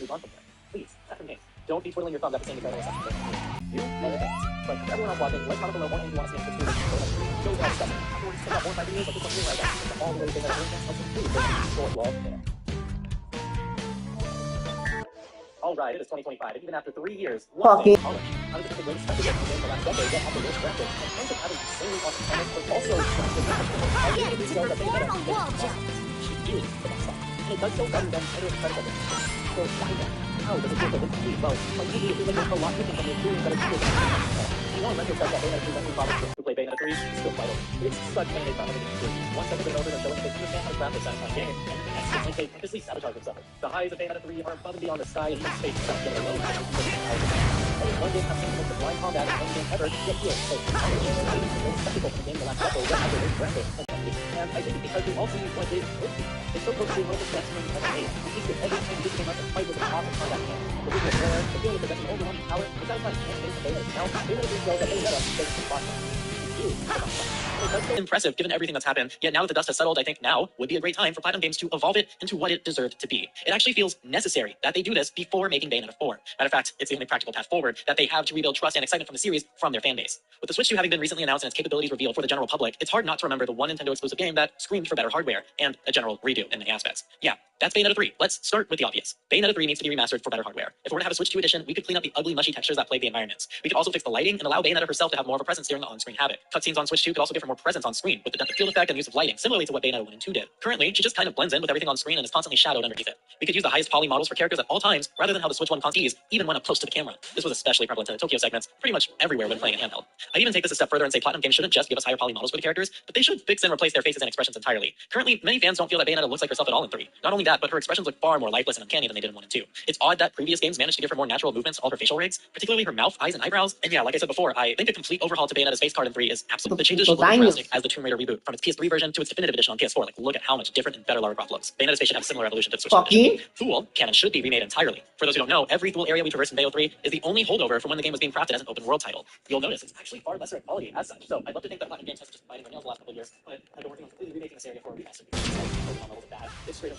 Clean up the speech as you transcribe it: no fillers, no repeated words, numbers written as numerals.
move on from there. Please, second games. Don't be twiddling your thumbs after seeing the incredible assessment. You and your fans. But for everyone else watching, let's comment below more things you want to see in this video. Show you how to discuss it. Afterwards, check out more 5 videos like this one here where I got all the way to Bayonetta 3 against some really big short love there. Alright, it is 2025, and even after 3 years, one day in college. I was just the greatest spectacle in the last decade, yet after this record, in terms of having insanely awesome tennis, but also I really do show that Bayonetta she is the best song. And it does so better than any of the predecessors. So why not? How does it feel to compete? Well, usually it feels like there's a lot missing from the experience that it's doing. You know, in retrospect, that Bayonetta 3 went through problems to play Bayonetta 3 is still vital. It's such an amazing experience. Once I've been over and showing they understand how to craft a satisfying game, and it's like they purposely sabotage themselves. The highs of Bayonetta 3 are above and beyond the sky and space without getting alone. Only one game has seen the most blind combat in any game ever, yet here, so it's a spectacle from the game in the last decade, yet after this record. And I think it's because we all see what it could be. It's so close to one of the best games ever made. You see that every time you game out, the fight was an awesome combat game. The visual war, the feeling of possessing overwhelming power, the satisfying campaign of Bayonetta. Now, Bayonetta 3 shows that Bayonetta is the process. Impressive given everything that's happened, yet now that the dust has settled, I think now would be a great time for Platinum Games to evolve it into what it deserved to be. It actually feels necessary that they do this before making Bayonetta 4. Matter of fact, it's the only practical path forward that they have to rebuild trust and excitement from the series from their fan base. With the Switch 2 having been recently announced and its capabilities revealed for the general public, it's hard not to remember the one Nintendo exclusive game that screamed for better hardware and a general redo in many aspects. Yeah, that's Bayonetta 3. Let's start with the obvious. Bayonetta 3 needs to be remastered for better hardware. If we're to have a Switch 2 edition, we could clean up the ugly, mushy textures that plague the environments. We could also fix the lighting and allow Bayonetta herself to have more of a presence during the on-screen havoc. Cutscenes on Switch 2 could also give her more presence on screen, with the depth of field effect and use of lighting, similarly to what Bayonetta 1 and 2 did. Currently, she just kind of blends in with everything on screen and is constantly shadowed underneath it. We could use the highest poly models for characters at all times, rather than how the Switch 1 consoles even went up close to the camera. This was especially prevalent in the Tokyo segments, pretty much everywhere when playing in handheld. I'd even take this a step further and say Platinum Games shouldn't just give us higher poly models for the characters, but they should fix and replace their faces and expressions entirely. Currently, many fans don't feel that Bayonetta looks like herself at all in 3. Not only that, but her expressions look far more lifeless and uncanny than they did in 1 and 2. It's odd that previous games managed to give her more natural movements to all her facial rigs, particularly her mouth, eyes, and eyebrows. And yeah, like I said before, I think a complete overhaul to Bayonetta's face card in 3 is absolutely. The changes should look as drastic as the Tomb Raider reboot from its PS3 version to its definitive edition on PS4. Like, look at how much different and better Lara Croft looks. Bayonetta's face should have a similar evolution to the Switch 2 edition. Thule can and should be remade entirely. For those who don't know, every Thule area we traverse in Bayo 3 is the only holdover from when the game was being crafted as an open world title. You'll notice it's actually far lesser quality as such. So I'd love to think that Platinum Games has just biting their nails the last couple of years, but I've been working on completely remaking this area for a remaster. It's straight up